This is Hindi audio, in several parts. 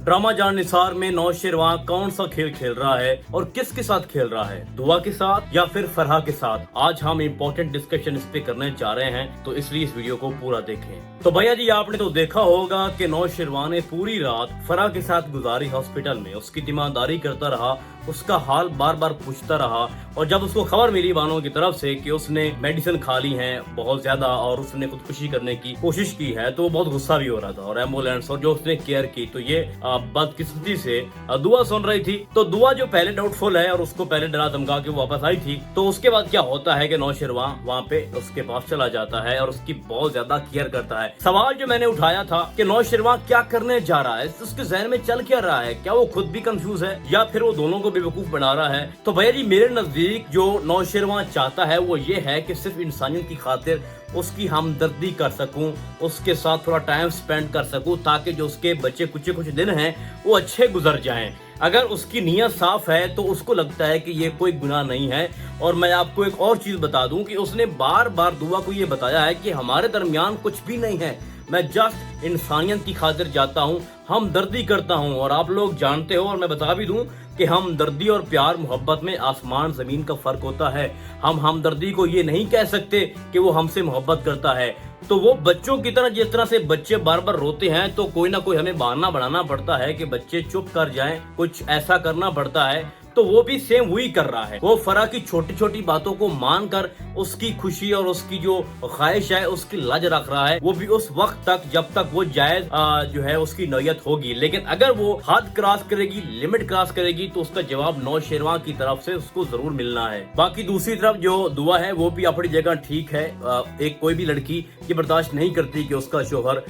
ड्रामा जान निसार में नौशेरवां कौन सा खेल खेल रहा है और किसके साथ खेल रहा है, दुआ के साथ या फिर फरहा के साथ। आज हम इम्पोर्टेंट डिस्कशन इस पे करने जा रहे हैं, तो इसलिए इस वीडियो को पूरा देखें। तो भैया जी, आपने तो देखा होगा कि नौशेरवां ने पूरी रात फरहा के साथ गुजारी हॉस्पिटल में। उसकी तीमारदारी करता रहा, उसका हाल बार बार पूछता रहा, और जब उसको खबर मिली वालों की तरफ से कि उसने मेडिसिन खा ली है बहुत ज्यादा और उसने खुदकुशी करने की कोशिश की है, तो वो बहुत गुस्सा भी हो रहा था। और एम्बुलेंस और जो उसने केयर की, तो ये बदकिस्मती से दुआ सुन रही थी। तो दुआ जो पहले डाउटफुल है और उसको पहले डरा धमका के वापस आई थी, तो उसके बाद क्या होता है कि नौशेरवां वहाँ पे उसके पास चला जाता है और उसकी बहुत ज्यादा केयर करता है। सवाल जो मैंने उठाया था कि नौशेरवां क्या करने जा रहा है, उसके जहन में चल क्या रहा है, क्या वो खुद भी कंफ्यूज है या फिर वो दोनों को बेवकूफ बना रहा है। तो भैया जी, मेरे नजदीक जो नौशेरवां चाहता है वो ये है कि सिर्फ इंसानियत की खातिर उसकी हमदर्दी कर सकूं, उसके साथ थोड़ा टाइम स्पेंड कर सकूं, ताकि जो उसके बच्चे कुछ दिन हैं वो अच्छे गुजर जाएं। अगर उसकी नीयत साफ है तो उसको लगता है कि ये कोई गुनाह नहीं है। और मैं आपको एक और चीज बता दूं कि उसने बार बार दुआ को ये बताया है कि हमारे दरमियान कुछ भी नहीं है, मैं जस्ट इंसानियत की खातिर जाता हूँ, हमदर्दी करता हूँ। और आप लोग जानते हो, और मैं बता भी दूं कि हमदर्दी और प्यार मोहब्बत में आसमान जमीन का फर्क होता है। हम हमदर्दी को ये नहीं कह सकते कि वो हमसे मोहब्बत करता है। तो वो बच्चों की तरह, जिस तरह से बच्चे बार बार रोते हैं तो कोई ना कोई हमें बहाना बनाना पड़ता है कि बच्चे चुप कर जाएं, कुछ ऐसा करना पड़ता है। तो वो भी सेम वही कर रहा है। वो फरहा की छोटी छोटी बातों को मानकर उसकी खुशी और उसकी जो ख्वाहिश है उसकी लाज रख रहा है, वो भी उस वक्त तक जब तक वो जायज जो है उसकी नौयत होगी। लेकिन अगर वो हद क्रॉस करेगी, लिमिट क्रॉस करेगी, तो उसका जवाब नौशेरवां की तरफ से उसको जरूर मिलना है। बाकी दूसरी तरफ जो दुआ है वो भी अपनी जगह ठीक है। एक कोई भी लड़की ये बर्दाश्त नहीं करती कि उसका शोहर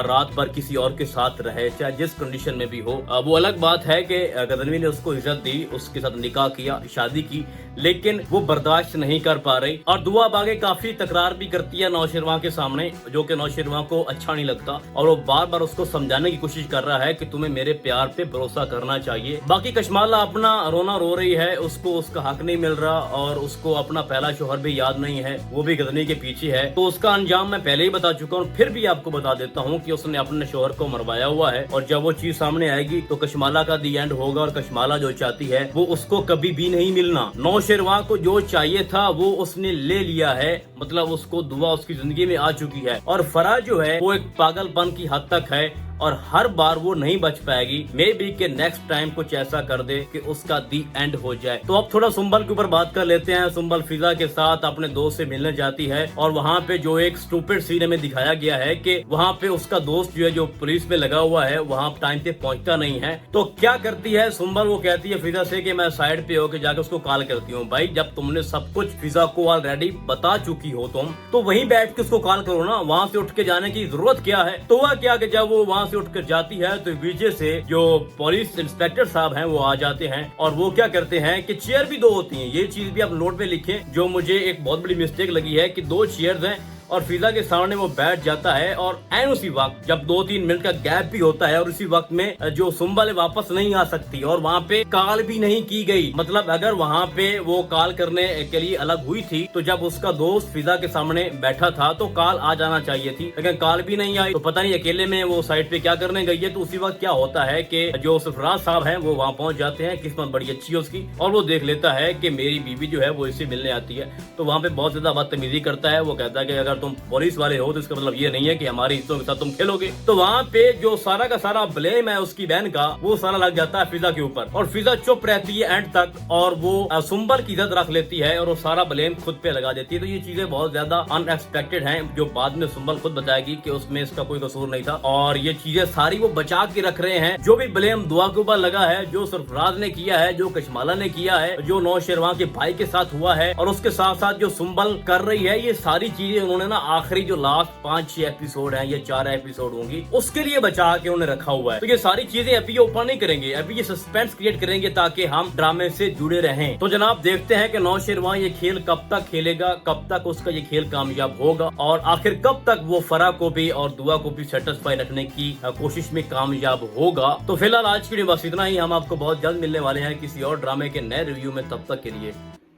रात भर किसी और के साथ रहे, चाहे जिस कंडीशन में भी हो। वो अलग बात है कि गजनवी ने उसको इज्जत दी, उसके साथ निकाह किया, शादी की, लेकिन वो बर्दाश्त नहीं कर पा रही। और दुआ बागे काफी तकरार भी करती है नौशेरवां के सामने, जो कि नौशेरवां को अच्छा नहीं लगता। और वो बार बार उसको समझाने की कोशिश कर रहा है कि तुम्हें मेरे प्यार पे भरोसा करना चाहिए। बाकी कशमाला अपना रोना रो रही है, उसको उसका हक नहीं मिल रहा और उसको अपना पहला शोहर भी याद नहीं है, वो भी गजनी के पीछे है। तो उसका अंजाम मैं पहले ही बता चुका हूँ, फिर भी आपको बता देता हूँ कि उसने अपने शोहर को मरवाया हुआ है। और जब वो चीज सामने आएगी तो कशमाला का दी एंड होगा। और कशमाला जो चाहती है वो उसको कभी भी नहीं मिलना। नौशेरवां को जो चाहिए था वो उसने ले लिया है, मतलब उसको दुआ उसकी जिंदगी में आ चुकी है। और फरहा जो है वो एक पागलपन की हद तक है और हर बार वो नहीं बच पाएगी। मे बी के नेक्स्ट टाइम कुछ ऐसा कर दे कि उसका दी एंड हो जाए। तो अब थोड़ा सुंबल के ऊपर बात कर लेते हैं। सुंबल फिजा के साथ अपने दोस्त से मिलने जाती है और वहाँ पे जो एक स्टूपिड सीन में दिखाया गया है कि वहाँ पे उसका दोस्त जो है, जो पुलिस में लगा हुआ है, वहाँ टाइम पे पहुँचता नहीं है। तो क्या करती है सुंबल, वो कहती है फिजा से कि मैं साइड पे होकर जाकर उसको कॉल करती हूँ। भाई, जब तुमने सब कुछ फिजा को ऑलरेडी बता चुकी हो तुम, तो वहीं बैठ के उसको कॉल करो ना, वहाँ से उठ के जाने की जरूरत क्या है। तो वह क्या कि जब वो वहाँ से उठकर जाती है तो पीछे से जो पुलिस इंस्पेक्टर साहब हैं वो आ जाते हैं। और वो क्या करते हैं कि चेयर भी दो होती हैं, ये चीज भी आप नोट में लिखें, जो मुझे एक बहुत बड़ी मिस्टेक लगी है कि 2 चेयर्स हैं और फिजा के सामने वो बैठ जाता है। और एन उसी वक्त जब 2-3 मिनट का गैप भी होता है और उसी वक्त में जो सुंबल वापस नहीं आ सकती और वहाँ पे कॉल भी नहीं की गई। मतलब अगर वहाँ पे वो कॉल करने के लिए अलग हुई थी तो जब उसका दोस्त फिजा के सामने बैठा था तो कॉल आ जाना चाहिए थी, लेकिन कॉल भी नहीं आई। तो पता नहीं अकेले में वो साइड पे क्या करने गई है। तो उसी वक्त क्या होता है कि जो सरफराज साहब है वो वहाँ पहुँच जाते हैं, किस्मत बड़ी अच्छी है उसकी, और वो देख लेता है कि मेरी बीवी जो है वो इससे मिलने आती है। तो वहाँ पे बहुत ज्यादा बदतमीजी करता है। वो कहता है कि अगर तुम पुलिस वाले हो तो इसका मतलब ये नहीं है कि हमारी हिस्सों के साथ तुम खेलोगे। तो वहाँ पे जो सारा का सारा ब्लेम है उसकी बहन का, वो सारा लग जाता है फिजा के ऊपर। और फिजा चुप रहती है एंड तक और वो सुंबल की इज्जत रख लेती है और वो सारा ब्लेम खुद पे लगा देती है। तो ये चीजें बहुत ज्यादा अनएक्सपेक्टेड हैं, जो बाद में सुंबल खुद बताएगी कि उसमें इसका कोई कसूर नहीं था। और ये चीजें सारी वो बचा के रख रहे हैं। जो भी ब्लेम दुआ के ऊपर लगा है, जो सरफराज ने किया है, जो कशमाला ने किया है, जो नौशेरवां के भाई के साथ हुआ है, और उसके साथ साथ जो सुंबल कर रही है, ये सारी चीजें उन्होंने ना आखिरी जो लास्ट 5-6 एपिसोड हैं, ये 4 एपिसोड होंगी, उसके लिए बचा के उन्हें रखा हुआ है। तो ये सारी चीजें अभी ये ओपन नहीं करेंगे, अभी ये सस्पेंस क्रिएट करेंगे ताकि हम ड्रामे से जुड़े रहें। तो जनाब देखते हैं कि नौशेरवां ये खेल कब तक खेलेगा, कब तक उसका ये खेल कामयाब होगा और आखिर कब तक वो फरहा को भी और दुआ को भी सेटिस्फाई रखने की कोशिश में कामयाब होगा। तो फिलहाल आज की वीडियो बस इतना ही। हम आपको बहुत जल्द मिलने वाले हैं किसी और ड्रामे के नए रिव्यू में। तब तक के लिए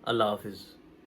अल्लाह हाफिज।